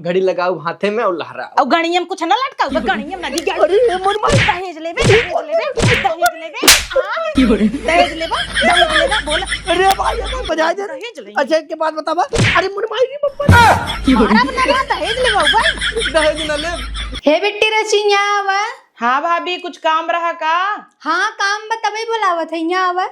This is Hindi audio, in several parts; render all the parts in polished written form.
घड़ी लगाओ हाथे में और लहरा और गणिया में कुछ ना लटकाओ गणिया में नहीं अरे मोर मोर दहेज लेबे बोल। अरे भाई ये तो बजा दे। अच्छा के बाद बतावा। अरे मुरमाई नी मम्मा मारा बना रहा दहेज लेबो भाई दहेज न ले। हे बिट्टी रचिया आवा। हाँ भाभी कुछ काम रहा का? हाँ काम बतावे बुलावत है यहाँ आवा।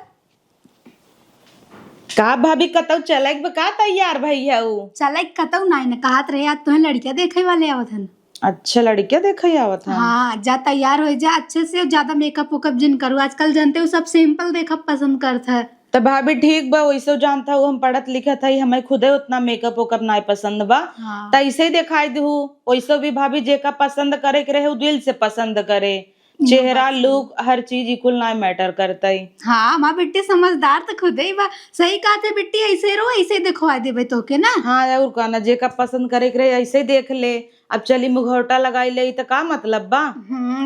का भाभी कतौ चले का तैयार भैया ऊ चला कतौ नाई ने कहत रहे आज तुम्हें लड़कियां देखे वाले आवत हन। अच्छा लड़कियां देखे आवत है। हाँ जा तैयार हो जा अच्छे से, ज्यादा मेकअप वेकअप जिन करो आजकल जानते हो सब सिंपल देखा पसंद करता है। तो भाभी ठीक बा वैसे जानता हूँ हम पढ़त लिखत है हमें खुदे उतना मेकअप वेकअप नहीं पसंद बा। हाँ। तो ऐसे ही दिखाई दू वैसे भी भाभी जेका पसंद करे के रहे वो दिल से पसंद करे, चेहरा लुक हर चीज इकुल ना मैटर करता है। हाँ माँ बिट्टी समझदार तो खुद ही बा, सही कहा थे बिट्टी ऐसे रो ऐसे दिखवा देबे तो के ना। हाँ और कहना जेका पसंद करे के रहे ऐसे ही देख ले। अब चली मुखौटा लगाई ले तो का मतलब बा।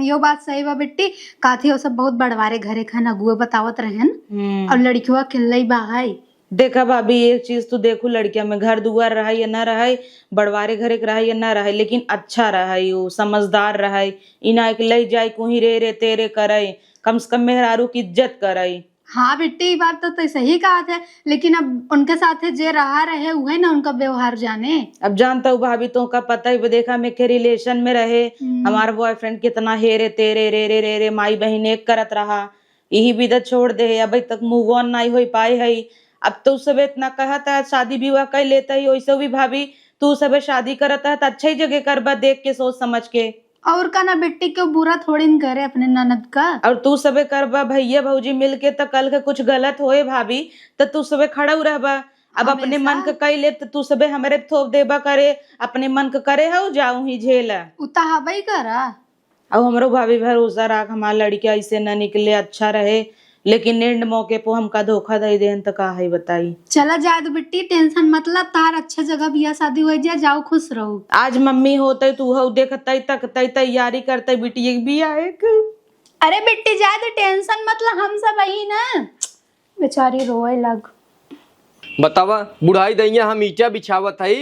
यो बात सही बा बिट्टी। काथी वो सब बहुत बड़वारे घरे खाना गुए बतावत रहन और लड़कियों खिल्लई बा है। देखा भाभी एक चीज तो देखो लड़किया में घर दुआर रहा या ना रहा बड़वारे घरे के रहा या ना रहा लेकिन अच्छा रहा वो समझदार रहा इना एक ले जाए कोही रे रे तेरे करे कम से कम मेहरारू की इज्जत करे। हाँ बिट्टी बात तो सही कहा था, लेकिन अब उनके साथ जे रहा रहे हुए ना उनका व्यवहार जाने। अब जानता हूँ भाभी तो का पता ही देखा मैं के रिलेशन में रहे हमारा बॉयफ्रेंड कितना हे रे तेरे रे रे रे रे माई बहन एक करत रहा यही बिदत छोड़ दे अभी तक मूव ऑन नहीं हो पाए है। अब तो सब इतना कहता है शादी विवाह कर लेता है वैसे भी भाभी तू सब शादी करता है तो अच्छा ही जगह करबा देख के सोच समझ के। और का ना बिट्टी को बुरा थोड़ी न करे अपने ननद का। और तू सबे करबा भैया भौजी मिलके तो कल के कुछ गलत होए भाभी तो तू सबे खड़ा रहबा। अब अपने मन का कई ले तो तू सबे हमारे थोप देबा करे अपने मन का करे हो जाऊं ही झेला उता हवाई करा। अब हमरो भाभी भरोसा राख हमारा लड़किया ऐसे न निकले अच्छा रहे लेकिन एंड मौके पे हमका धोखा दे देन तो का है बताई। चला जाए तो बिट्टी टेंशन मतलब तार अच्छे जगह बिया शादी हो जाए जाओ खुश रहो। आज मम्मी होते तू हो देखते तकते तैयारी करते बिटिया की बिया एक। अरे बिट्टी जाए तो टेंशन मतलब हम सब आई ना बेचारी रोए लग। बतावा बुढ़ाई दैया हम ईटा बिछावत है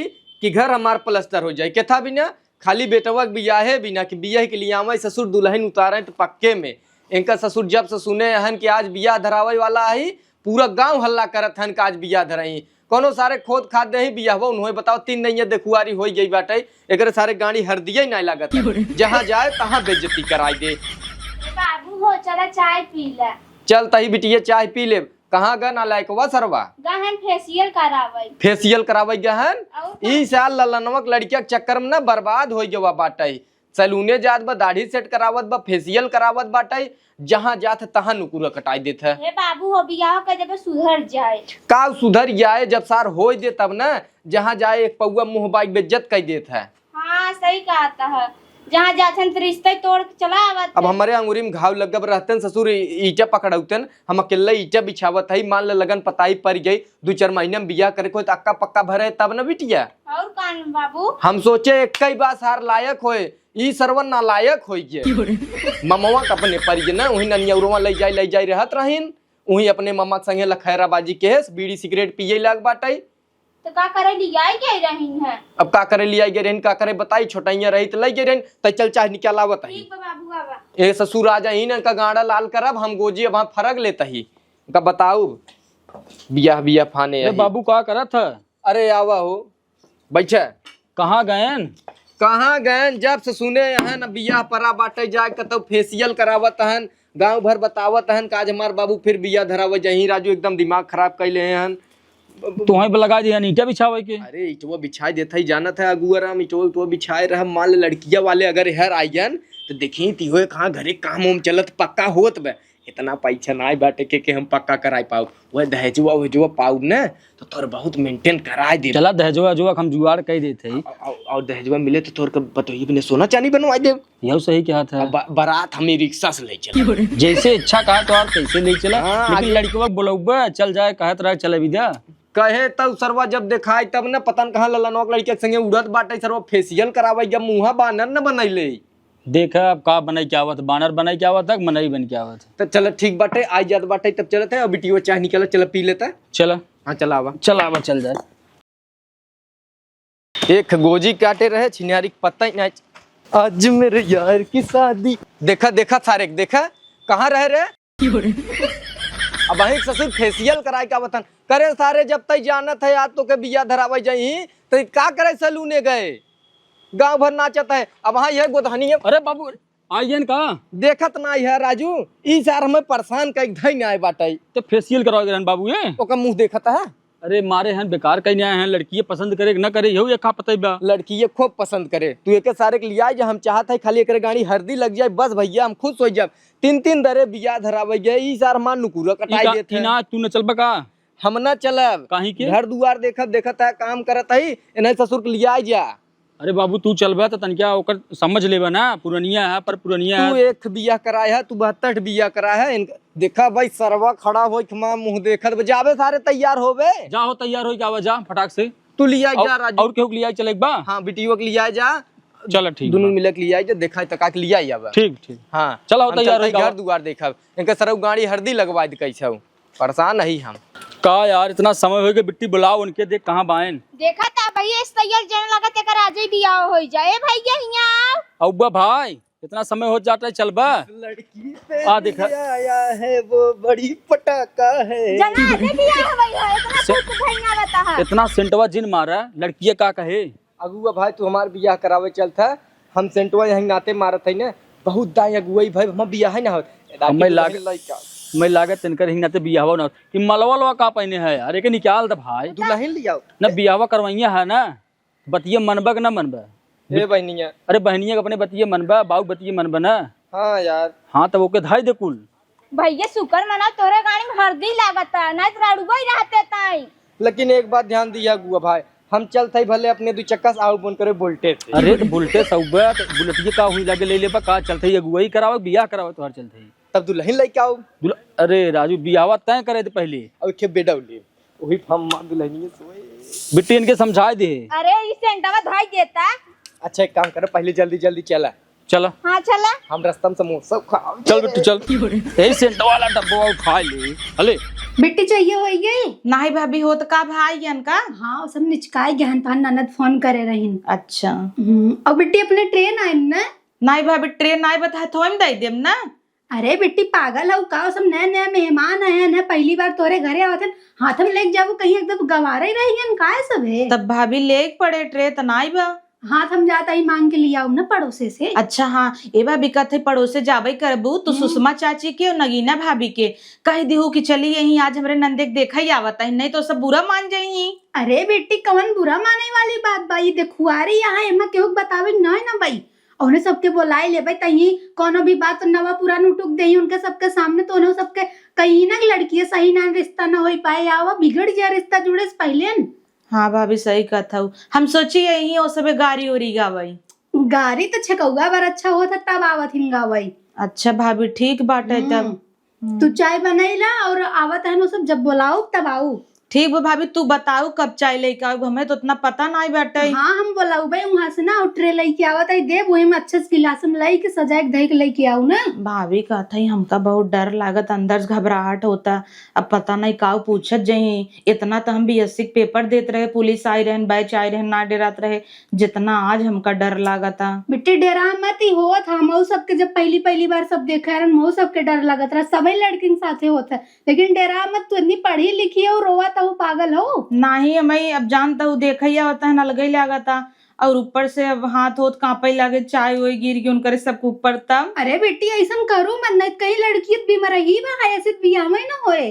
कि घर हमार प्लस्तर हो जाए क्या था बिना खाली बेटवा बिया है बिना कि बिया के लिए आवे ससुर दुल्हन उतारे तो पक्के में इनका ससुर जब से सुने हन कि आज बिया धरावे वाला है पूरा गांव हल्ला करत हन कि आज बिया धराई कोनो सारे खोद खाद दे बिया हो उन्होंने बताओ 3 नैया देखुआरी हो गई बाटे एक सारे गाड़ी हरदिया ही नहीं लागत जहाँ जाए तहाँ बेइज्जती कराई दे। बाबू हो चला चाय पी ले। चल तही बिटिया चाय पी ले। कहाँ गन लायकवा सरवा गहन फेशियल करावे। फेशियल करावे गहन ई साल ललनवक लड़किया के चक्कर में ना बर्बाद हो गवा बाटे सैलूने जात बा दाढ़ी सेट करावत बा फेशियल करावत बाटे जहाँ जात तहाँ नुकुरा कटाई देत है। हे बाबू हो बियाह कर जब सुधर जाए का सुधर जाए जब सार हो दे तब ना जहाँ जाए एक पौआ मुँह बाई बेइज्जत कर देत है। हाँ सही कहता है जहाँ जाते तो रिश्ते तोड़ के चला आवत। अब हमारे अंगूरी में घाव लग रहते ससुर ईटा पकड़ते हम अकेला ईटा बिछावत है मान ले लगन पताई पड़ गई 2-4 महीने में बिया करे कोई अक्का पक्का भरे तब न बिटिया। और कान बाबू हम सोचे एक कई बार सार लायक होए ई सरवन नालायक हो गए ममवा अपने पर ना वही ननियौरवा ले जाई रहत रहीन वही अपने मम्मा संगे लखैराबाजी के बीड़ी सिगरेट पिए लग बाटे तो का करे लिया गई रही है। अब का करे लिया गए रहन का करे बताई छोटाइया रही तो ले गए रहन तो चल चाहे निकालावत है ठीक बाबू बाबा ए ससुर आ जाही ना का गाड़ा लाल करब हम गोजी अब फरक लेता ही का बताऊ बिया बिया फाने अरे बाबू का करत है? अरे आवा हो बैठे कहाँ गयन? कहाँ गए जब से सुने हैं न बिया परा बाटे जाए कतो फेशियल करावत हन गांव भर बतावत हन आज हमार बाबू फिर बिया धरावे जही राजू एकदम दिमाग खराब कैले हन। तो वहीं पे लगा दिया ईटा बिछावे के। अरे इटवा बिछाई देता ही जानत है अगुअर हम इटवा बिछाए रह मान ले लड़किया वाले अगर हर आइयन तो देखी तिहो कहाँ घरे काम उम चलत पक्का होत बे इतना पैसा ना बाटे के हम पक्का कराई पाऊ वह दहेजुआ वहेजुआ पाऊ न तो तोर बहुत मेंटेन कराए दे। चला दहेजुआ जुआ हम जुगाड़ कह देते ही और दहेजुआ मिले तो तोर के बतइए बने सोना चांदी बनवाई दे। यह सही क्या था बारात हमें रिक्शा से ले चला जैसे इच्छा कहा तो आप कैसे ले चला हाँ, लेकिन लड़की बुलाऊबा चल जाए कहत रहा चले विदा कहे तब सरवा जब दिखाई तब न पता न कहाँ ललनवा लड़की के संगे उड़त बाटे सरवा फेशियल करावे जब मुँहा बानर न बनैले देखा अब का बनाई क्या हुआ था बानर बनाई क्या हुआ था मनई बन क्या हुआ था। तो चल ठीक बाटे आई जात बाटे तब चलते है बिटियो चाय निकल चल पी लेता चला हाँ चला आवा चल आवा चल जाए। एक गोजी काटे रहे छिनारी के पता ही नहीं। आज मेरे यार की शादी। देखा देखा सारे देखा कहाँ रह रहे। अब वही ससुर फेशियल कराए का वतन करे सारे जब तक जानत है आज तो के बिया धरावे जाई तो का करे सलूने गए गांव भर नाचत है। अब वहाँ यह गोधनी है। अरे बाबू आइयन का देखत ना है राजू ई सार हमें परेशान कर धई ना आए बाटे तो फेशियल करवाओगे रहन बाबू ये ओका मुंह देखता है। अरे मारे हैं बेकार कहीं आए हैं लड़की पसंद करे कि न करे यही का पता बा। लड़की ये खूब पसंद करे तू एक सारे के लिया हम चाहत है खाली एक गाड़ी हरदी लग जाए बस भैया हम खुश हो जाए। 3 दरे बिया धरावे गए ई सार मान नुकुरा कटाई देते ना तू न चलबा का हम ना चलब काहे के घर दुआर देखत है काम करत है इन्हें ससुर के लिया जा। अरे बाबू तू चलबा तो तनका ओकर समझ लेबा ना पुरनिया है पर पुरनिया तू है। एक बिया कराया है तू 72 बिया करा है देखा भाई सरवा खड़ा हो मुंह देखत जावे सारे तैयार होवे जा हो तैयार हो क्या जा फटाक से तू लिया जा राजू और केहू के लिया चले बा। हाँ बिटियो के लिया जा चल ठीक दोनों मिले के लिया जा देखा तक के लिया आवा ठीक ठीक हाँ चलो तैयार हो घर दुआर देखा इनका सरव गाड़ी हरदी लगवा दी कैसे परेशान नहीं हम का यार इतना समय हो गया बिट्टी बुलाओ उनके देख कहाँ बायन देखा था भैया इस तैयार जन लगा ते कर आज ही बिया हो जाए भैया हिया औबा भाई इतना समय हो जाता है चलबा लड़की पे आ देखा आया है वो बड़ी पटाखा है जना दे बिया हो भैया इतना कुछ भैया बता है इतना सेंटवा जिन मारा लड़किया का कहे अगुआ भाई तू हमार बियाह करावे चलता हम सेंटवा यहीं नाते मारत है ना बहुत दाई अगुआ भाई हम बियाह है ना मैं लागत इनकर ही नाते बियाहवा ना कि मलवा का पहने है अरे के निकाल दे भाई दुल्हन लिया न बियाहवा करवाइया है ना बतिया मनबा कि ना मनबा ए बहनिया अरे बहनिया अपने बतिये मनबा बाबू बतिये मनबा ना। हाँ यार हाँ तो ओके धाई दे कुल भैया शुक्र मना तोरे गाड़ी में हरदी लागता ना राड़ुआ ही रहते ताई। लेकिन एक बात ध्यान दिया गुआ भाई हम चलते भले अपने 2 चक्का से आउ बन करे बोलते थे। अरे तो बोलते सौबा तो बुलेटिए का हुई लगे ले लेबा का चलते अगुवाई करावे बियाह करावे तो हर चलते तब दुल्हन लेके आओ अरे राजू बियाहवा तय करे थे पहले और के बेडौली वही हम दुल्हनिए सोए बिट्टी इनके समझाए दे। अरे इस सेंटवा धाई देता। अच्छा एक काम कर पहले जल्दी जल्दी चला चला हाँ चला हम रास्ता में समोसा खाओ चल बिट्टू चल यही सेंट वाला डब्बा उठा ले अले बिट्टी चाहिए हो गई नाही भाभी हो तो का भाई का हाँ वो सब निचकाए गहन पान ननद फोन करे रहीन। अच्छा और बिट्टी अपने ट्रेन आए ना नाही भाभी ट्रेन नाही बता थोम दे देम ना। अरे बिट्टी पागल हो का सब नया नया मेहमान आए हैं पहली बार तोरे घरे आवत हाथ में लेके जाबो कहीं एकदम गवारे रही का सब है तब भाभी लेक पड़े ट्रे तो नाही बा हाथ हम जाता ही मांग के लिया ना पड़ोसे से। अच्छा हाँ एवा बिकत है पड़ोसे जाबे करबू तो सुषमा चाची के और नगीना भाभी के कह दिहू कि चली यही आज हमारे नंदे देखा ही आवत है नहीं तो सब बुरा मान जाई। अरे बेटी कवन बुरा माने वाली बात बाई देखुआरी यहाँ एमा केहू बतावे ना बाई उन्हें सबके बोलाए ले भाई तही कोनो भी बात नवा पुरान उठुक दे उनके सबके सामने तो उन्हें सबके कहीं ना लड़की सही ना रिश्ता ना हो पाए आवा बिगड़ गया रिश्ता जुड़े से पहले। हाँ भाभी सही कथा हम सोची यही ओ सबे गाड़ी उड़ी गावाई गाड़ी तो छकौआ बार अच्छा होता तब आवत हिन गावाई। अच्छा भाभी ठीक बाटे तब तू चाय बनाईला और आवत है सब जब बुलाओ तब आओ। ठीक बा भाभी तू बताओ कब चाय लेके आओ हमें तो उतना पता नहीं बाटे। हाँ हम बोलाऊ भाई वहाँ से ना ट्रे लेके आवत है दे वही में अच्छे से गिलास में लाई के सजाए के दही के लेके आओ ना। भाभी कहता ही हमका बहुत डर लागत अंदर से घबराहट होता अब पता नहीं काऊ पूछत जही इतना तो हम बीएससी पेपर देते रहे पुलिस आई रहन बैच आई रहन ना डरात रहे जितना आज हमका डर लागता। बेटे डरा मत ही होत हम सबके जब पहली बार सब देखा रहे मऊ सबके डर लगत रहा सभी लड़किन साथे होता लेकिन डरा मत तू इतनी पढ़ी लिखी और रोवा तो पागल हो नहीं मैं अब जानता हूँ देखा ही होता है अलग ही लागता और ऊपर से अब हाथ होत कांपे लगे चाय वही गिर गई उनकर सबके ऊपर तब। अरे बेटी ऐसा करो मत नहीं कहीं लड़की बीमार ही ऐसे बियाह में ना होए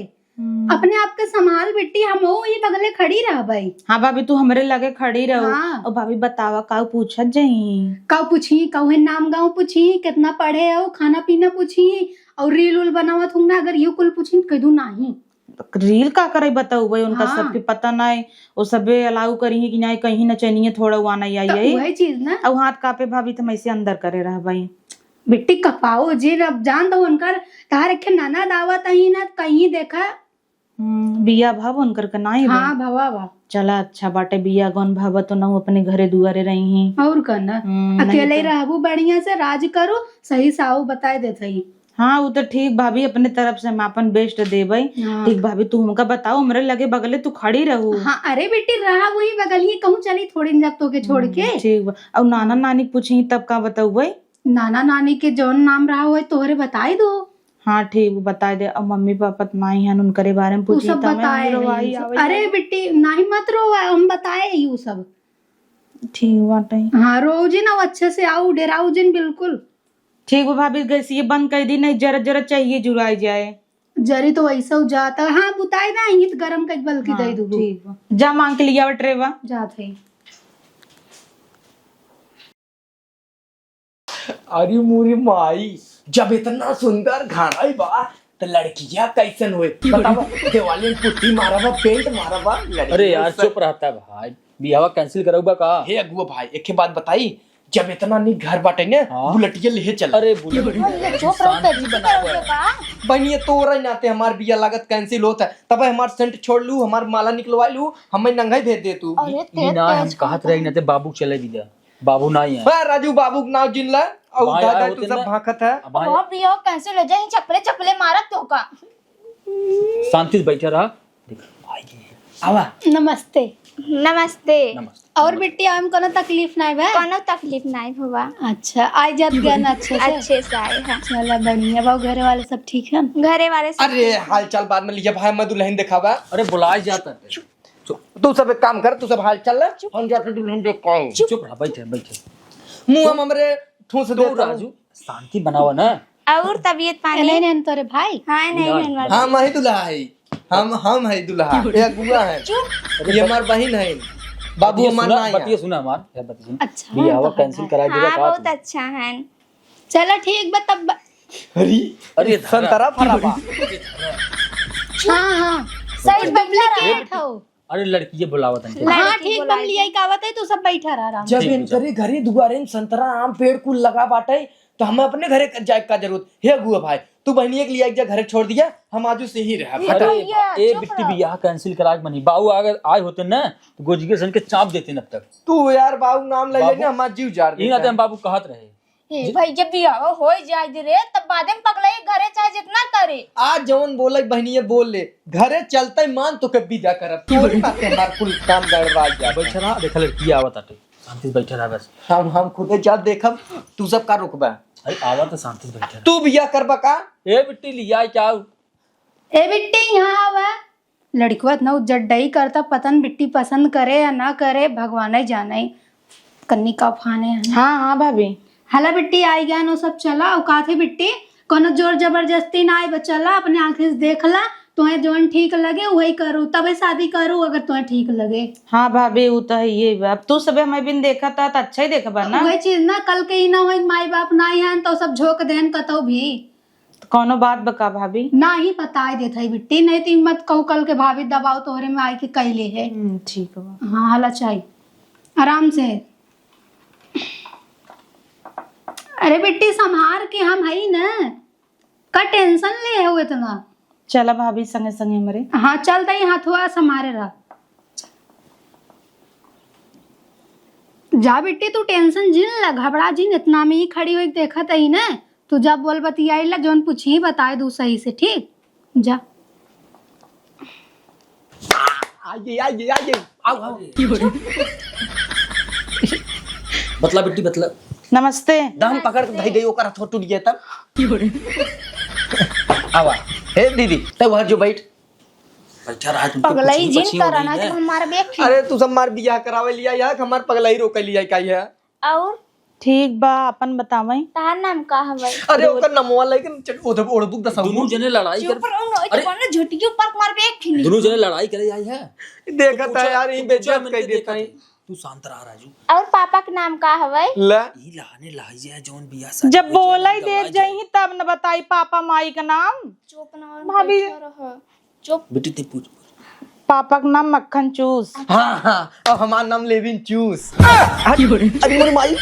अपने आप के संभाल बेटी हम ये बगले खड़ी रह भाई। हाँ भाभी तू हमरे लगे खड़ी रहो। हाँ। और भाभी बतावा काऊ पूछत जही काऊ पूछी काऊ नाम गाँव पूछी कितना पढ़े हो खाना पीना पूछी और रील उल बनावत हूँ ना अगर यू कुल पूछी कह दू नहीं रील का करे बताऊ भाई उनका हाँ। सबके पता नहीं वो सबे अलाउ करी कि नहीं कहीं न चनिए थोड़ा हुआ नहीं आई तो वही चीज ना अब हाथ कापे भाभी तो ऐसे अंदर करे रहा भाई बेटी कपाओ जी अब जान दो उनकर तार रखे नाना दावत ही ना कहीं देखा बिया भाव उनकर का नहीं हाँ भवा भा चला अच्छा बाटे बिया गौन भाव तो ना अपने घरे दुआरे रही हैं और करना अकेले रहबू बढ़िया से राज करो सही साहू बताए देते ही हाँ वो तो ठीक भाभी, अपने तरफ से हम अपन बेस्ट देबै। हाँ। ठीक भाभी, तू हमका बताओ, हमरे लगे बगले तू खड़ी रहू। हाँ अरे बेटी रहा वही बगल ही, कहूँ चली थोड़ी दिन जब तो के छोड़ के। ठीक बा। और नाना नानी पूछी तब का बताऊ भाई? नाना नानी के जौन नाम रहा हुआ तोहरे बताई दो। हाँ ठीक बता दे। अब मम्मी पापा नहीं है उनके बारे में तू पूछी सब तब बताए हमरो हैं आई ये सब। आवे। अरे बेटी नहीं मत रो, हम बताए यू सब। ठीक बाटे। हाँ रोजिन अब अच्छे से आओ, डेराऊ जिन बिल्कुल। ठीक बा भाभी, गैस ये बंद कर दी, नहीं जरा जरा चाहिए जुड़ाई जाए। जरी तो वैसा हो जाता। हाँ बुताई ना ही तो गरम कच बल्कि हाँ, दे दू। ठीक बा। जा मांग के लिया ट्रेवा। जाते ही। अरे मोरी माई, जब इतना सुंदर घाना बा तो लड़कियां कैसन हुए बतावा? दिवाली में पुट्टी मारा बा, पेंट मारा बा, अरे यार चुप रहता है भाई, बियाह कैंसिल कराऊबा का? हे अगुआ भाई, एक बात बताई, जब इतना नहीं घर बाटे ने हाँ। बुलेटिया ले चल। अरे बुलेट चुप रहो, तेजी बनाओगे का? बनिए तोरा नाते हमार बिया लागत कैंसिल होता है, तब हमार सेंट छोड़ लू, हमार माला निकलवा लू, हमें नंगा ही भेज दे तू। अरे ये ना हम कहत रही न ते बाबू चले दिया, बाबू नहीं है। हाँ राजू बाबू के नाव जिन ला और भाई दादा आए तू होते सब ना। भाखत है। अब भाई बहुत बियाह कैंसिल हो जाए, चपले चपले मारत तो का। शांति से बैठा रहा। देख भाई आवा। नमस्ते। नमस्ते। नमस्ते। और बेटी हम कोनो तकलीफ नहीं बा? कोनो तकलीफ नहीं हुआ। अच्छा आई जात ज्ञान अच्छे से। अच्छे से आए हैं। चलो बढ़िया बा। घरे वाले सब ठीक है? घरे वाले सब अरे हाल चाल बाद में लिया भाई, मैं दुल्हन दिखावा। अरे बुलाए जाता है। तू सब एक काम कर, तू सब हाल चल ले, हम जाके दुल्हन देख के आऊं। चुप रहा, बैठे बैठे। मुंह हम हमरे ठूस दे तो राजू शांति बनावा ना। और तबीयत पानी? नहीं नहीं तोरे भाई। हाँ नहीं है। हम है दुल्हा है, हम है दुल्हा, ये अगुआ है, ये हमार बहन है, बाबू हमार ना बतिया है। सुना हमार, यार बतिया सुन। अच्छा बियाह कैंसिल करा देगा हाँ का? बहुत अच्छा है। चलो ठीक बा तब। अरे अरे संतरा फरा बा। हाँ हाँ सही बैठा रहा। बैठा हो। अरे लड़की बुलावत है। हाँ लड़की ठीक बुलाई बम लिया कावत है, तू सब बैठा रहा आराम। जब ठीक है, इनकरे घरे दुआरे में संतरा आम पेड़ कुल लगा बाटे तो हमें अपने घरे जाए का जरूरत हे अगुआ भाई, तू बहनिया के लिए एक जगह घरे छोड़ दिया, हम आजू से ही रहे। अरे भैया, ए चुप बिट्टी रहो। बियाह कैंसिल करा के बनी, बाबू अगर आए होते ना तो गोजिगे सन के चाप देते न अब तक। तू यार बाबू नाम ले बाबू- लेने हमार जीव जार ई ना देता हम बाबू कहत रहे। ए भाई जब बियाह हो जाए दे रे, तब बाद में पगलाई घरे चाहे जितना करे। आज जवन बोले बहनिया बोल ले, घरे चलते मान तो के विदा करब, तोरी बात हमार कुल काम गड़बड़ा जा। बैठा रहा, देखा लड़की आवत आटे, शांति से बैठा रहा बस। हम खुदे जा देखब, तू सब का रुकबा? अरे आवा तो शांति से बैठा रहा। तू बिया करबा का? ए बिट्टी लिया क्या? ए बिट्टी यहाँ आवा। लड़कवा इतना जड्डई करता, पतन बिट्टी पसंद करे या ना करे भगवान ही जाने। कन्नी का फाने। हाँ हाँ भाभी। हला बिट्टी आई गया नो सब चला औकात है बिट्टी, कोनो जोर जबरदस्ती ना आई, चला अपने आंखें से देखला, तुम्हें जोन ठीक लगे वही करू, तबे शादी करू अगर तुम्हें ठीक लगे। हाँ भाभी वो तो है ये बा। अब तू सब हमें बिन देखा था तो अच्छा ही देखा बा ना। वही चीज ना, कल के ही ना हो माई बाप ना है तो सब झोंक देन कतो भी तो कौनो बात बका भाभी? ना ही बताई देत है बिट्टी, नहीं तो मत कहू कल के भाभी दबाव तोहरे में आई के कैले है। ठीक बा। हाँ हला चाहिए आराम से। अरे बेटी संभार के हम है ना, का टेंशन ले हो इतना। चला भाभी संगे संगे हमारे। हाँ चलता ही हाथुआ संभारे रहा। जा बेटी तू टेंशन जिन ला, घबरा जिन, इतना में ही खड़ी हुई देखत ही ना, तू जब बोल बतियाई ला जोन पूछी बताए दू सही से, ठीक जा। आइए आओ। बतला बिट्टी बतला। नमस्ते। दाम पकड़ के धई गई ओकर हाथ टूट गया तब। आवा हे दीदी तब वहां जो बैठ। बैठा रहा तुमको पगलाई कुछ जिन बची हो कराना गई कि है। हमारा बेख। अरे तू सब मार बियाह करावे लिया यार, हमार पगलाई रोके लिया का है। और ठीक बा अपन बतावई। तार नाम का हवै? अरे ओकर नमवा लेकिन ओधर ओढ़बुक दसाऊ। दोनों जने लड़ाई कर, चुप रहो ना, तो बना झुटियो पर मार बेख खिनी। दोनों जने लड़ाई करे आई है। देखत है यार, यही बेइज्जत कर देता है। तू शांत रहा राजू। और पापा के नाम का हवै? ले ई लहाने लाई जाए जौन बियाह शादी जब हो जाए, बोला ही गवाए देख जाही तब न बताई पापा माई का नाम। चुप ना और भाभी। बैठा रह। चुप। बेटी ते पूछ। पापा का नाम मक्खन चूस। हाँ हाँ, और हमार नाम लेविन चूस। अरे मोरी माई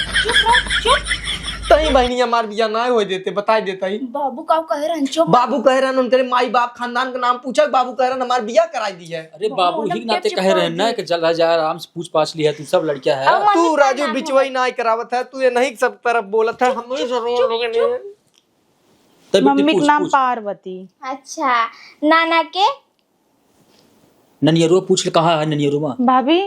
तई बहनी हमार बियाह ना हो देते, बता देता ही। बाबू का कह रहन? चुप। बाबू कह रहे उनके माई बाप खानदान का नाम पूछा, बाबू कह रहे हमार बियाह कराई दी है। अरे बाबू ही नाते कहे रहे ना कि चल जा आराम से पूछ पाछ लिया, तू सब लड़कियां है। और तू मम्मी का राजू नाम बिचवाई ना करावत है, तू ये नहीं सब तरफ बोलत है। हम ही सब लोग ने तब मम्मी का नाम पार्वती। अच्छा, नाना के? ननियरो पूछ ले कहाँ है ननियरो? भाभी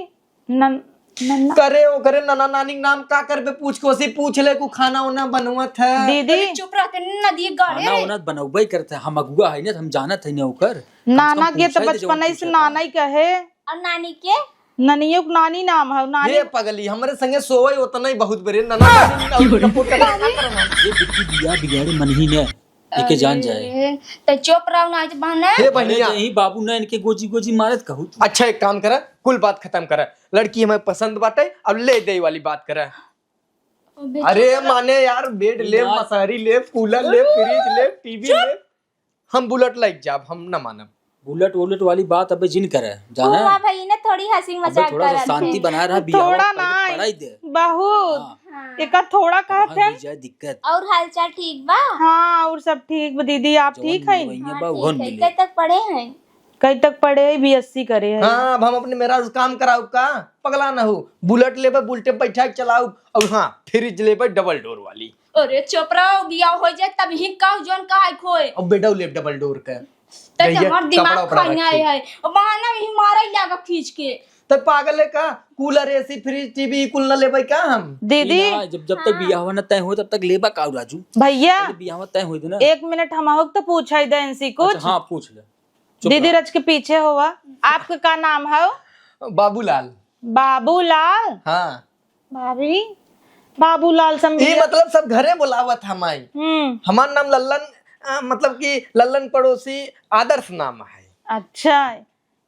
नन्ना करे ओ करे नाना नानी नाम का करबे पूछ को सी पूछ ले को खाना उना बनवत है। दीदी चुप रहते नदी गाड़े खाना उना बनौबे करते हम अगुआ है ना, हम जानत है ना ओकर। नाना के तो बचपन से नाना ही कहे, और नानी के? ननियो का नानी नाम है नानी। ये पगली हमरे संगे सोवे उतना ही बहुत बड़े नाना नानी और कपूर का क्या करना। ये बिट्टी बिया बिगाड़े मन ही ने एके जान जाए। तो चुप रहो ना बहना। हे बहनिया यही बाबू ने इनके गोजी गोजी मारत कहू। अच्छा एक काम करे, कुल बात खत्म करे, लड़की हमें पसंद बाटे, अब ले दे वाली बात करे। अरे माने यार बेड ले, मसारी ले, कूलर ले, फ्रिज ले, टीवी ले, हम बुलेट लाइक जाब, हम न मानब। बुलेट वुलेट वाली बात अबे जिन करे जाना। बुआ भाई ने थोड़ी हंसी मजाक थोड़ा सा शांति बनाए रहा, बिया थोड़ा पढ़ाई नहीं दे बहुत एक थोड़ा कहते हैं। जाए दिक्कत और हालचाल ठीक बा? हाँ और सब ठीक बा दीदी, आप ठीक है? वही बा उहन मिले। कब तक पढ़े हैं? कई तक पढ़े है, BSc करे है। हाँ अब हम अपने मेरा काम कराऊ का, पगला ना हो, बुलेट लेबे बुलेटे बैठा के चलाऊ, और हाँ फ्रिज लेबे डबल डोर वाली। अरे चुप रहो, बिया हो जाए तब ही का जोन का है खोए। अब बेडा ले डबल डोर का तब गैया, हमार दिमाग कपड़ा खाना रखी। है और बहाना भी मारा ही लगा खींच के। तब पागल है का, कूलर एसी फ्रिज टीवी कुल न लेबे का हम। दीदी जब तक बिया न तय हो तब तक लेबा का राजू। भैया बिया तय हो ना 1 मिनट हम तो पूछा ही देंसी कुछ। अच्छा, हाँ पूछ ले। दीदी रच के पीछे हुआ, आपका क्या नाम है? बाबूलाल। बाबूलाल। हाँ भाभी बाबूलाल समझी। ये मतलब सब घरे बुलावत हमारी। हमार नाम लल्लन, मतलब कि लल्लन पड़ोसी आदर्श नाम है। अच्छा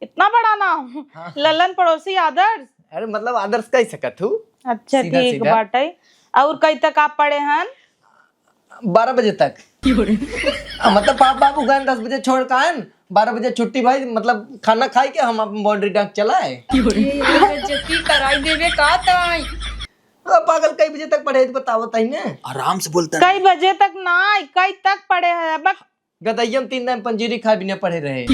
इतना बड़ा नाम। हाँ। ललन पड़ोसी आदर्श। अरे मतलब आदर्श कह सकत हूँ। अच्छा सीधा ठीक सीधा। बाटे। और कई तक आप पढ़े हैं? 12 बजे तक। मतलब पाप बाबू गए 10 बजे छोड़ का आए, 12 बजे छुट्टी भाई, मतलब खाना खाई के हम अपन बाउंड्री डाक चलाए। बेइज्जती कराई देवे का ताई। पागल कई बजे तक पढ़े बतावत है ना। आराम से बोलता कई बजे तक ना, कई तक पढ़े हैं? अब गदयम 3 दिन पंजीरी खा बिना पढ़े रहे।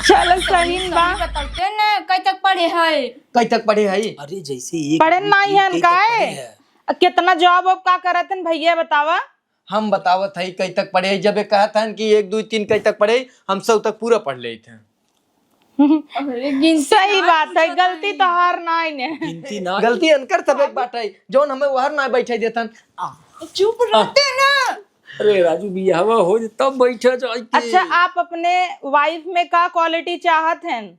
चलो सही बा। बताते ना कई तक पढ़े है? कई तक पढ़े है? अरे जैसे एक पढ़े नहीं है का है? कितना जॉब अब का करत हैं भैया बतावा? हम बतावत है कई तक पढ़े, जब ये कहा था कि 1 2 3 कई तक पढ़े, हम सब तक पूरा पढ़ ले थे। सही बात है, गलती तो हार नहीं ने। गिनती ना गलती अनकर सब एक बात है, जौन हमें वहर ना बैठे देतन। चुप रहते ना। अरे राजू बिया हो जे तब बैठे जाए। अच्छा आप अपने वाइफ में का क्वालिटी चाहत हैं?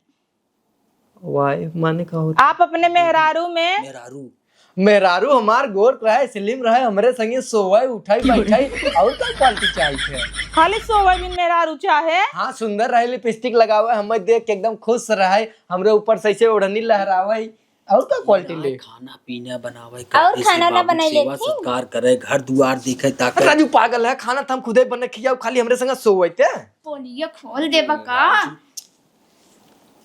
वाइफ माने का होता? आप अपने मेहरारू में? मेहरारू मेहरारू हमार गोर रहे, स्लिम रहे, हमरे संगे सोवाई उठाई बैठाई, और क्या क्वालिटी चाहिए? खाली सोवे बिन मेहरारू चाहे? हाँ सुंदर रहे, लिपस्टिक लगावे, हमें देख के एकदम खुश रहे, हमरे ऊपर से ऐसे ओढ़नी लहरावे, और क्या क्वालिटी ले? खाना पीना बनावे, और खाना ना बनाई सेवा लेती? सत्कार करे, घर दुआर देखे ताकत। राजू पागल है, खाना तो हम खुदे बने खियाओ, खाली हमरे संगे सोवे थे। पोलिया खोल देबा का?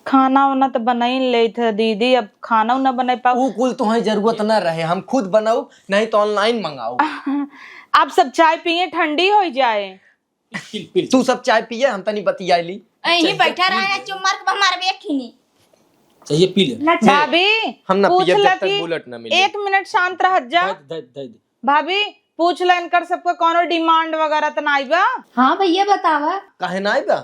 खाना वाना तो बना ही ले थे दीदी, अब खाना ना बना पाओ। वो कुल तुम्हें जरूरत न रहे, हम खुद बनाओ, नहीं तो ऑनलाइन मंगाओ। आप सब चाय पिए ठंडी हो जाए। पिल पिल तू सब चाय पिए, हम तनी बतियाली। यहीं बैठा रहा है चुम्मार के हमारे भी खिनी। चाहिए पी ले। भाभी हम ना पूछ पिए जब ला तक कि बुलेट ना मिले। 1 मिनट शांत रह जा। दे भाभी पूछ ला इनकर सबका कोनो डिमांड वगैरह तो नहीं बा? हाँ भैया बतावा। काहे ना आइबा?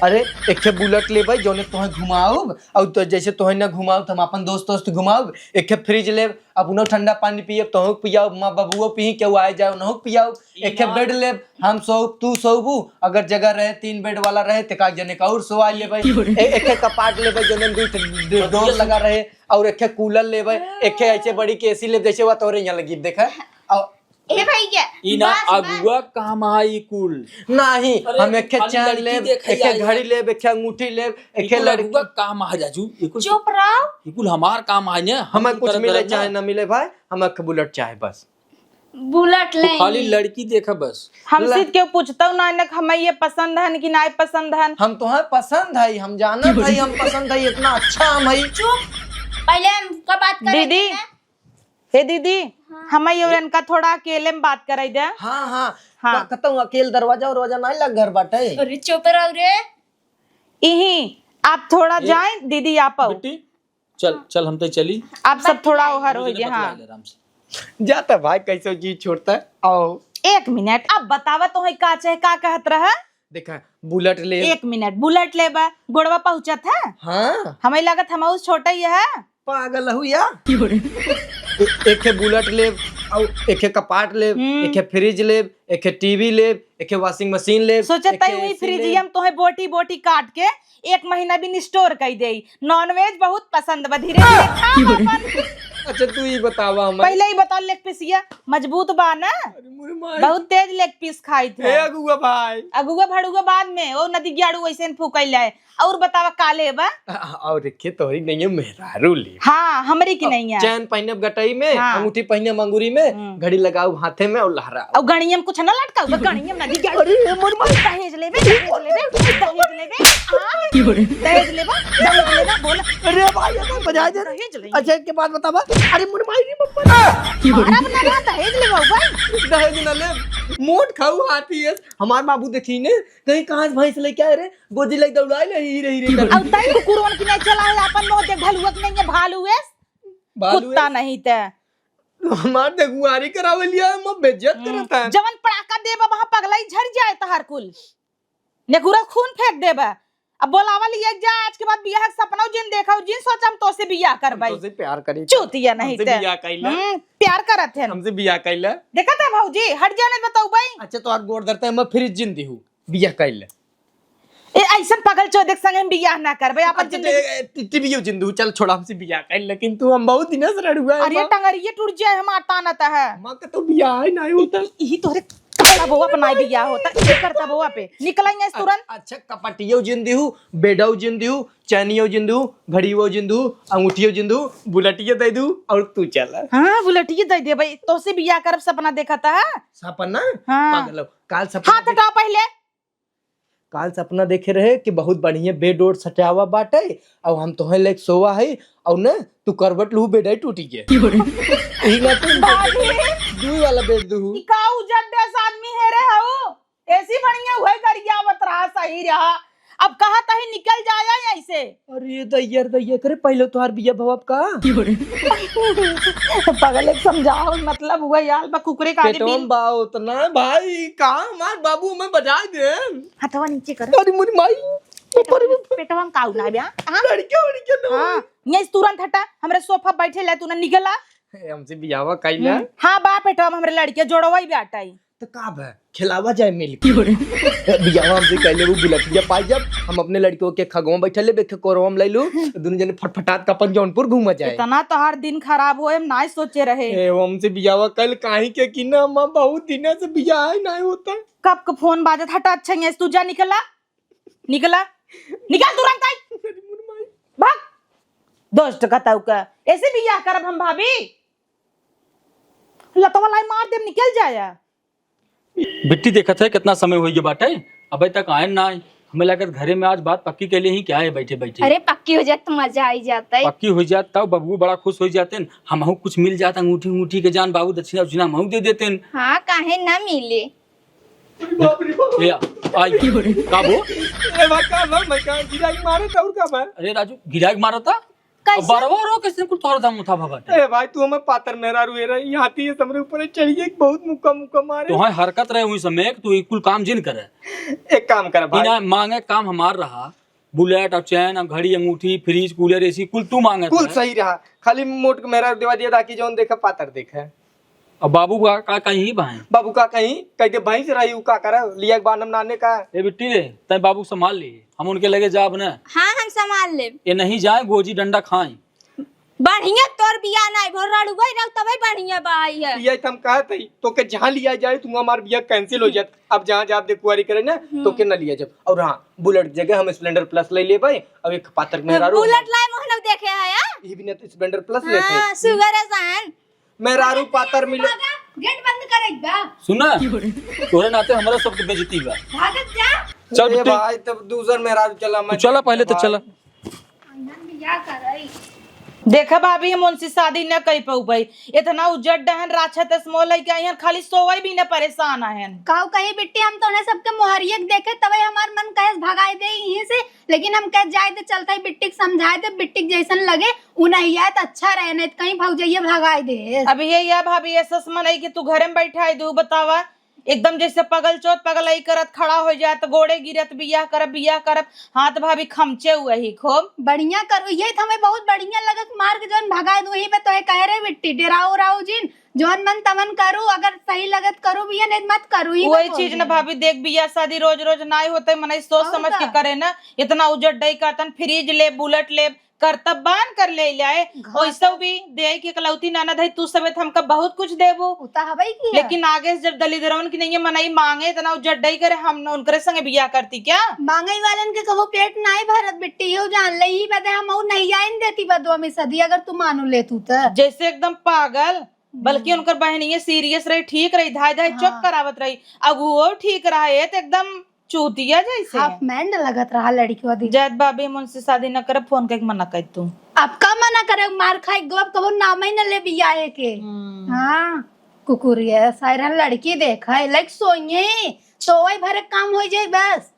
अरे एक बुलेट लेबै जोने तोहे घुमाओ, और तो जैसे तोहे ना घुमाओ तो हम अपन दोस्त घुमाओ। एक फ्रिज ले, अपनो ठंडा पानी पिए, तोहू पियाओ, माँ बबुओ पी, केहू आए जाओ उन्हों पियाओ। एक बेड ले, हम सो तू सोबू, अगर जगह रहे 3 बेड वाला रहे तो का जने का और सोआ लेबै। एक कपाट लेबै जोने 2 डोर लगा रहे, और एक कूलर लेबै, एक ऐसे बड़ी के एसी ले, जैसे हुआ तोरे यहाँ लगी देखा। और ए भैया ई ना अगुआ काम है कुल नहीं, हम एक खाली चैन लड़की ले, देखे एक आई घड़ी ले, एक अंगूठी ले, एक लड़की। अगुआ काम है राजू। चुप रहो। ये कुल हमार काम है ना। हमें कुछ मिले चाहे ना मिले भाई, हमें बुलेट चाहे बस। बुलेट ले खाली लड़की देखा बस। हमसे क्यों पूछता हूँ ना हमें ये पसंद है कि नहीं पसंद है? हम तुम्हें पसंद है, हम जानत है, हम पसंद है, इतना अच्छा हम है। चुप। पहले हम का बात करें दीदी हे दीदी हमें ये इनका थोड़ा अकेले में बात कराई दे। हाँ हाँ हाँ। कहता हूँ अकेले दरवाजा और नहीं लग घर बाटे। अरे चुप रहो रे। यही आप थोड़ा जाएं दीदी, आप आओ। बेटी चल चल हम तो चली। आप सब थोड़ा ओहर हो गए। हाँ आराम से जाता भाई कैसे जी छोड़ता है। आओ 1 मिनट अब बतावा तो है का चाहे का कहत रहा। देखा बुलेट ले 1 मिनट बुलेट लेबा गोड़वा पहुंचत है। हाँ हमें लगत हम छोटा ही है। पागल हूँ या एक है बुलेट ले और एक है कपाट ले, एक है फ्रिज ले, एक है टीवी ले, एक है वॉशिंग मशीन ले। सोचता हूँ फ्रिजियम तो है बोटी बोटी काट के 1 महीना भी स्टोर कर दे। नॉनवेज बहुत पसंद बा, धीरे धीरे खा अपन। अच्छा तू ही बतावा हमें। पहले ही बता लेग पीसिया मजबूत बा ना, बहुत तेज लेग पीस खाई थे। अगुआ भाई अगुआ भड़ुआ बाद में वो नदी गाड़ू वैसे फूकल है। और बतावा काले बा और रखे तोरी नहीं है मेहरारू ले। हाँ हमरी की नहीं है। चैन पहने गटई में, हाँ। अंगूठी पहने मंगूरी में, घड़ी लगाऊ हाथे में और लहरा। और गणियम में कुछ ना लटका गणियम नदी गाड़ू। दहेज लेबे दहेज लेबे दहेज लेबे दहेज लेबा दहेज लेबा बोल। अरे भाई ये बजा दे। दहेज ले अच्छा के बाद बतावा। अरे मुर माई रे बप्पा मारा बना रहा दहेज लेबा भाई। दहेज न ले मोट खाऊ हाथी है। हमार बाबू देखी ने कहीं कहां से भैंस लेके आए रे, गोदी लेके दौड़ाई ले ही रही रे। अब तई कुकुरवन की नहीं चला है अपन मोह देख भलुआ की नहीं है। भालू है कुत्ता नहीं ते हमार देगुआरी करावलिया हम बेइज्जत करता है। जवन पड़ाका देबा वहां पगलाई झड़ जाए तहार कुल नेगुरा खून फेंक देबा। अब बोलावा लिया जा आज के बाद बियाह के सपना जिन देखा जिन सोच हम तो से बियाह करबाई। तुझसे प्यार करी चूतिया नहीं ते बियाह कैला प्यार करत है हमसे बियाह कैला। देखा था भौजी हट जाने बताऊ भाई। अच्छा तो और गोड़ धरता है मैं फिर जिंदी हूं बियाह कैला। ए ऐसन पगल चोदेक संग हम बियाह ना करबे अपन जिंदगी। टिबियो जिंदू चल छोड़ा हमसे बियाह कैल, लेकिन तू हम बहुत दिन से रड़ुआ है। अरे टंगरिए टूट जाए हम आता ना ता है मां का तो बियाह ही नहीं होता। यही तोरे काला बोवा बनाई बियाह होता ये करता बोवा पे निकलेंगे इस तुरंत। अच्छा कपटियो जिंदी हूं, बेडो जिंदी हूं, चैनियो जिंदू, घड़ीयो जिंदू, अंगूठियो जिंदू, बुलेटियो दे दूं और तू चला। हां बुलेटिए दे दे भाई तो से बियाह करब सपना देखा था। सपना हाँ। पागल काल सपना हाथ हटा पहले। काल सपना देखे रहे कि बहुत बढ़िया बेड ओड सटावा बाटे और हम तोहे लेक सोवा है और ना तू करवट लू बेड टूटी के यही ना तू दुई वाला बेड दू ई का उजड्डेस आदमी है रे हो ऐसी बढ़िया हुए करिया मत रहा सही रहा। अब कहा तही निकल जाया ऐसे। अरे दैया करे पहले तोहार बिया भवब का पगल एक समझाओ मतलब हुआ यार बा कुकरे का आगे पेटों बा उतना भाई का हमार बाबू में बजा दे। हथवा नीचे कर। अरे मुरी माई पेटवा में काऊ ना बे। लड़के ना हां ये तुरंत हटा हमरे सोफा बैठे ले तू ना निकला। हमसे बियावा कैला। हां बा पेटवा में हमरे लड़के जोड़वाई बेटाई तो का है खिलावा जाए मिल के बियावा हमसे कैले वो बुलटिया पाई जब हम अपने लड़कियों के खगवा बैठे ले बेखे कोरवम ले लू दोनों जने फटफटात का अपन जौनपुर घूम जाए। इतना तो हर दिन खराब होए हम ना सोचे रहे। ए हमसे बियावा कल काहे के कि ना हम बहुत दिन से बियाह ही नहीं होता। कब का फोन बाजत हटा अच्छा है तू जा निकला निकला निकल तुरंत आई भाग दोस्त कहता का ऐसे बियाह करब हम भाभी लतवा लाई मार दे निकल जाया। बिट्टी देखा था कितना समय हो गया बाटे अबे तक आए ना आए। हमें लगा घरे में आज बात पक्की के लिए ही क्या है बैठे बैठे। अरे पक्की हो जाए तो मजा आई जाता है। पक्की हो जात तब बबू बड़ा खुश हो जाते हैं। हम कुछ मिल जाता अंगूठी अंगूठी के जान बाबू दक्षिणा उछिना हम दे देते हैं। हाँ काहे ना मिले। आई काबू ए भाई मैं का गिराई मारे था और का मैं। अरे राजू गिराग मारा था कैसे? बरवा रो किसने कुछ तोड़ दाम उठा भगा ए भाई तू हमें पातर मेहरा रुए रही हाथी है हमरे ऊपर चढ़िए बहुत मुक्का मुक्का मारे। तो हाँ हरकत रहे हुई समय तू कुल काम जिन करे। एक काम कर भाई बिना मांगे काम हमार रहा बुलेट और चैन और घड़ी अंगूठी फ्रिज कूलर एसी कुल तू मांगे कुल सही रहा खाली मोट मेहरा देवा दिया ताकि जौन देखा पातर देखा। और बाबू का कहीं भाई बाबू का कहीं कह के भैंस रही का करा लिया बानम नाने का। ए बिट्टी रे तय बाबू संभाल ली हम उनके लगे जाब न। हाँ हम संभाल ले। ये नहीं जाए गोजी डंडा खाएं बढ़िया तोर बिया नहीं भर रड़ुई रह तबे बढ़िया बाई है। ये हम कहत हई तो के जहां लिया जाए तू हमार बिया कैंसिल हो जात। अब जहां जाब देखुआरी करे ना तो के न लिया जब। और हां बुलेट जगह हम स्प्लेंडर प्लस ले ले भाई अब एक पातर मेहरा रो बुलेट लाए मोहन देखे है यार। ये भी न तो स्प्लेंडर प्लस लेते हां सुगर है सहन मेहरारू पातर मिले। गेट बंद करे बा सुना तोरे नाते हमारा सबके बेइज्जती बा। भागत जा। चल ए बिट्टी भाई तब दूसर मेहरारू चला मैं चला पहले तो चला। बिया करई देखा भाभी हम उनसे शादी न कई पाऊ भाई इतना उजड़ डहन राछत स्मॉल है कि यहाँ खाली सोवई भी न परेशान आहन। काऊ कही बिट्टी हम तो उन्हें सबके मोहरियक देखे तबे हमार मन कहे भगाए दे यहीं से। लेकिन हम कह जाए तो चलता है बिट्टी समझाए दे बिट्टी जैसन लगे उ नहीं आए तो अच्छा रहे नहीं कहीं भाग जाइए भगाए दे। अब ये या भाभी ऐसा मन है कि तू घर में बैठा है दू बतावा एकदम जैसे पगल चौथ पगलई करत खड़ा हो जात, गोड़े गिरत, बियाह करब। हाँ तो भाभी खमचे हुए ही खूब। बढ़िया करो, ये तो हमें बहुत बढ़िया लगत। मार के जौन भगाए दो, पे तो कह रहे बिट्टी डेराओ राओ जिन जौन मन तमन करो, अगर सही लगत करो भैया, नहीं मत करो। ही वही चीज ना भाभी, देख बियाह शादी रोज रोज ना होते, मन सोच और समझ के का? करे ना। इतना उजड़ करतन, फ्रिज ले, बुलेट ले, करतब बान कर ले जाए। वैसे भी दे के इकलौती ननद है तू, सबे हमका बहुत कुछ देबो। उता हवाई की है। लेकिन आगे से जब दलिद्रवन की नहीं मनाई मांगे, इतना उजड़ करे, हम उनके संगे बियाह करती क्या? मांगई वालन के कहो पेट ना ही भरत बिट्टी, यो जान ले ही बदे हम और नहीं आइन देती बदवा में सदी, अगर तू मानू ले तू तो। जैसे एकदम पागल। बल्कि उनकर बहनिये सीरियस रही, ठीक रही, धाय धाय चुप करावत रही। अगुओ ठीक रहा है तो एकदम चूतिया जैसे। हाफ मैंड लगत रहा लड़की वादी। जैद भाभी मुझसे शादी न करे, फोन करके मना कर तू। अब का मना करे, मार खाई गो, अब कबो नाम ही न ले बियाह के। हाँ कुकुरिया सायरन लड़की देखा है, लाइक सोइए तो वही भरे काम हो जाए बस।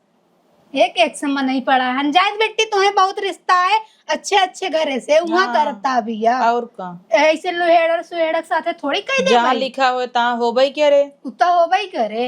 एक से मन नहीं पड़ा। हंजायत बेटी तुम्हें बहुत रिश्ता है, अच्छे अच्छे घरे से वहाँ करता बिया। और का ऐसे लोहेड़र सुहेड़क साथे थोड़ी कह दे जहाँ भाई। लिखा हो तहाँ हो भाई क्या रे। उता हो भाई करे।